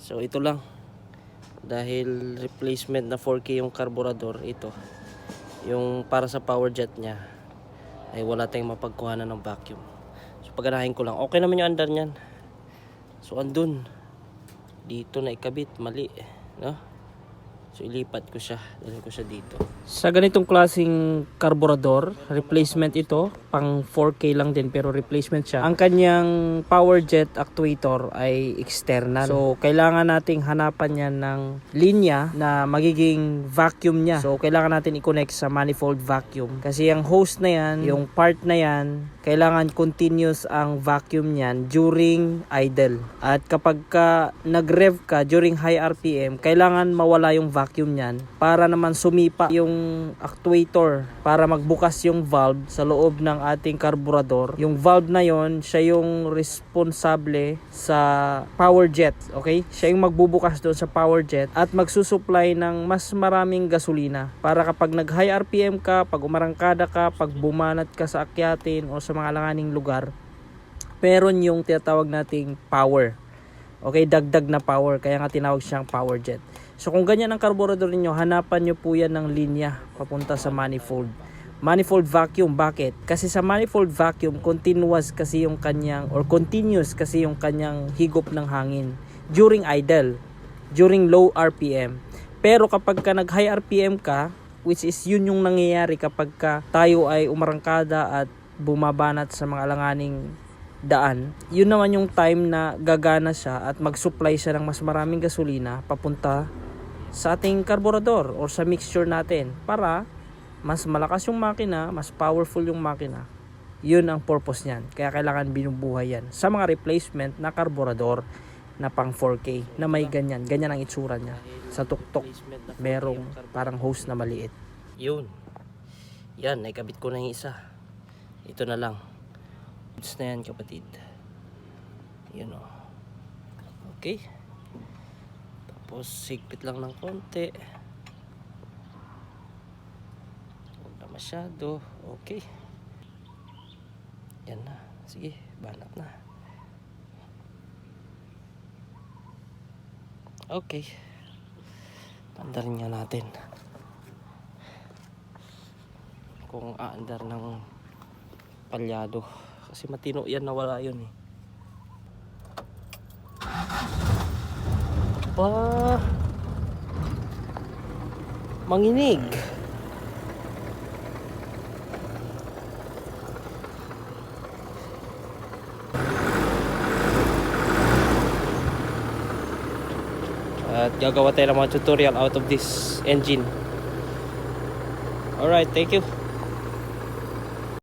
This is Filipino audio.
So ito lang, dahil replacement na 4K yung carburetor, ito yung para sa power jet nya ay wala tayong mapagkuhanan ng vacuum. So paganahin ko lang, okay naman yung andar nyan. So andun, dito na ikabit, mali, no? So ilipat ko siya, dalhin ko siya dito. Sa ganitong klaseng carburetor, replacement ito, pang 4K lang din pero replacement siya. Ang kanyang power jet actuator ay external. So kailangan nating hanapan niya ng linya na magiging vacuum niya. So kailangan natin i-connect sa manifold vacuum. Kasi yung hose na yan, yung part na yan, kailangan continuous ang vacuum niyan during idle. At kapag nag-rev ka during high RPM, kailangan mawala yung vacuum niyan para naman sumipa yung actuator para magbukas yung valve sa loob ng ating carburetor. Yung valve na yon, siya yung responsable sa power jet, okay? Siya yung magbubukas doon sa power jet at magsusupply ng mas maraming gasolina para kapag nag high RPM ka, pag umarangkada ka, pag bumanat ka sa akyatin o sa mga alanganing lugar, meron yung tinatawag nating power. Okay, dagdag na power, kaya nga tinawag siyang power jet. So kung ganyan ang carburetor niyo, hanapan niyo po yan ng linya papunta sa manifold. Manifold vacuum, bakit? Kasi sa manifold vacuum, continuous kasi yung kanyang higop ng hangin during idle, during low RPM. Pero kapag ka nag high RPM ka, which is yun yung nangyayari kapag ka tayo ay umarangkada at bumabanat sa mga alanganing daan, yun naman yung time na gagana siya at mag-supply siya ng mas maraming gasolina papunta sa ating carburetor or sa mixture natin para mas malakas yung makina, mas powerful yung makina. Yun ang purpose niyan. Kaya kailangan binubuhay yan sa mga replacement na carburetor na pang 4K na may ganyan ang itsura niya. Sa tuktok merong parang hose na maliit. Yun, yan, naikabit ko na yung isa. Ito na lang. Goods na yan, kapatid. Yun o. Okay. Tapos higpit lang ng konti. Huwag na masyado. Okay. Yan na. Sige, banat na. Okay. Andarin nga natin kung aandar ng palyado. Kasi matino yan, nawala yun eh. Pa, manginig. At gagawa tayo ng mga tutorial out of this engine. Alright, thank you.